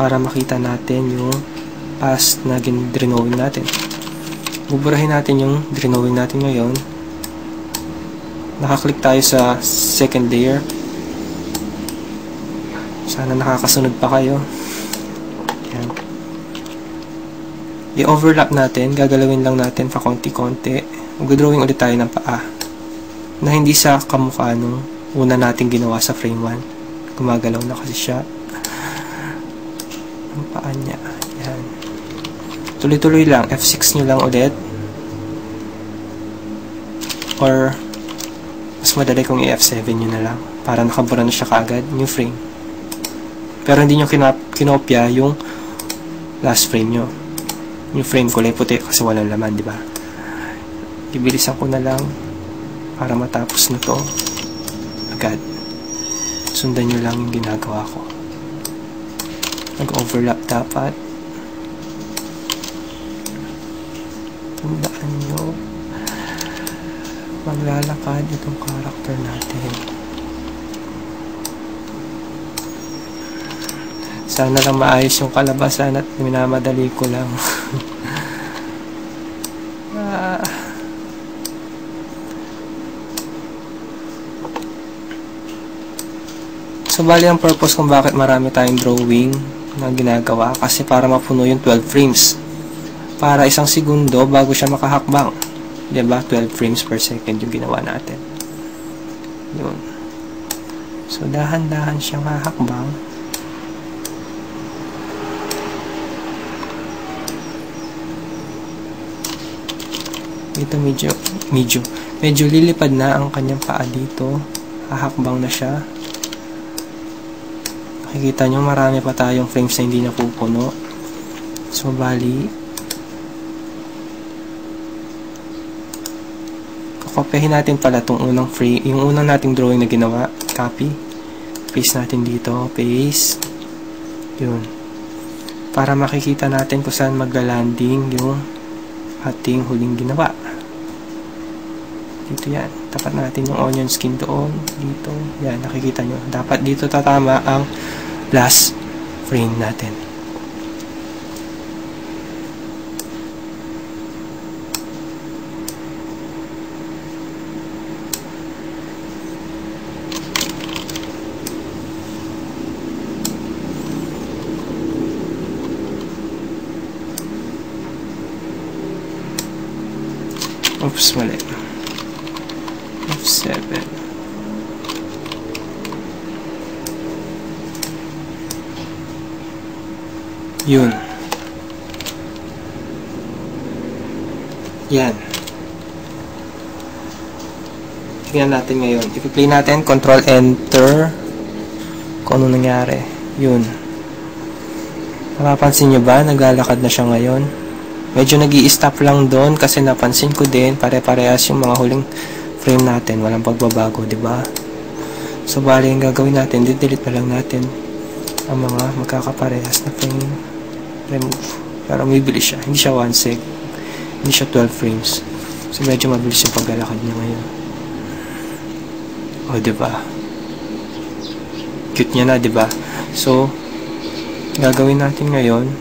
para makita natin yung past na drawing natin. Buburahin natin yung drawing natin ngayon. Nakaklik tayo sa second layer. Sana nakakasunod pa kayo. Yan. I-overlap natin. Gagalawin lang natin pa konti-konti. Mag-drawing ulit tayo ng paa na hindi sa kamukha nung una natin ginawa sa frame 1. Gumagalaw na kasi siya. Ang paa niya. Yan. Tuloy-tuloy lang. F6 nyo lang ulit. Or mas madali kung i-F7 nyo na lang para nakabura na siya kaagad new frame. Pero hindi nyo kinopya yung last frame nyo. Yung frame kulay puti kasi walang laman, di ba? Ibilisan ko na lang para matapos na to agad. Sundan nyo lang yung ginagawa ko. Nag-overlap dapat. Tandaan nyo, maglalakad itong character natin. Sana lang maayos yung kalabasan at minamadali ko lang. So, bali ang purpose kung bakit marami tayong drawing na ginagawa kasi para mapuno yung 12 frames. Para isang segundo bago siya makahakbang. Diba? 12 frames per second yung ginawa natin. Yun. So, dahan-dahan siyang hahakbang. Dito medyo lilipad na ang kanyang paa dito. Hahakbang na siya. Nakikita nyo, marami pa tayong frames na hindi napupuno. So, bali, kakopyahin natin pala itong unang frame, yung unang nating drawing na ginawa. Copy. Paste natin dito. Paste. Yun. Para makikita natin kung saan magla-landing yung ating huling ginawa. Dito yan. Tapat natin yung onion skin doon. Dito. Yan. Nakikita nyo. Dapat dito tatama ang last frame natin. Oops, mali. F7. Yun. Yan. Tingnan natin ngayon. I-play natin, Control Enter. Kung ano nangyari. Yun. Napapansin nyo ba? Naglalakad na siya ngayon. Medyo nag-i-stop lang doon kasi napansin ko din pare-parehas yung mga huling frame natin. Walang pagbabago, diba? So, bali yung gagawin natin, delete na lang natin ang mga magkakaparehas na frame. Remove. Pero mabilis siya. Hindi siya 1 sec. Hindi siya 12 frames. So, medyo mabilis yung paglalakad niya ngayon. O, diba? Cute niya na, diba? So, gagawin natin ngayon,